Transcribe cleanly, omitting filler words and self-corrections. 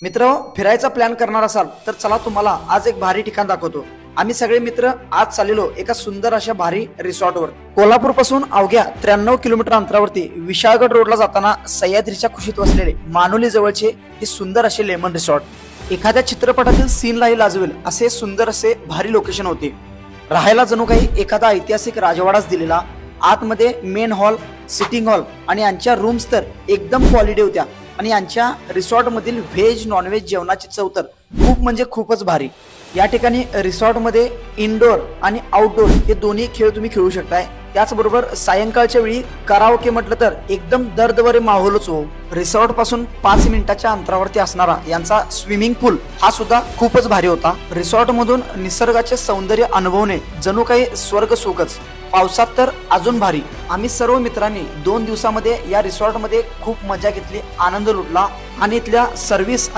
मित्र, फिरायचा प्लॅन करणार असाल तर चला तुम्हाला आज एक भारी ठिकाण दाखवतो। आम्ही सगळे मित्र आज चाललेलो एका सुंदर अशा भारी रिसॉर्टवर। कोल्हापूर पासून अवघ्या 93 किलोमीटर अंतरावरती विशाळगड रोडला जाताना सह्याद्रीच्या कुशीत वसलेले मानोली जवळचे हे सुंदर असे लेमन रिसॉर्ट एखाद्या चित्रपटातील सीनलाही लाजवेल असे सुंदर असे भारी लोकेशन होते। राहायला जणू काही एखादा ऐतिहासिक राजवाडाच दिलेला। आतमध्ये मेन हॉल, सिटिंग हॉल आणि यांच्या रूम्स तर एकदम क्वालिटी होत्या आणि यांच्या रिसॉर्ट मधील व्हेज नॉनव्हेज जेवणाची चव तर खूप म्हणजे खूपच भारी। या ठिकाणी रिसॉर्ट मध्ये इनडोर आणि आउटडोर हे दोन्ही खेळ तुम्ही खेळू शकताय। त्याचबरोबर सायंकाळच्या वेळी कराओके म्हटलं तर एकदम दर्दभरे माहोलच हो। रिसॉर्ट पासून 5 मिनिटाच्या अंतरावरती असणारा यांचा स्विमिंग पूल हा सुद्धा खूपच भारी होता। रिसॉर्ट मधून निसर्गाचे सौंदर्य अनुभवणे जणू काही स्वर्ग सुखच। पावसात तर अजून भारी। आम्ही सर्व मित्रांनी 2 दिवसामध्ये या रिसॉर्ट मध्ये खूप मजा घेतली, आनंद लुटला आणि इथल्या सर्व्हिस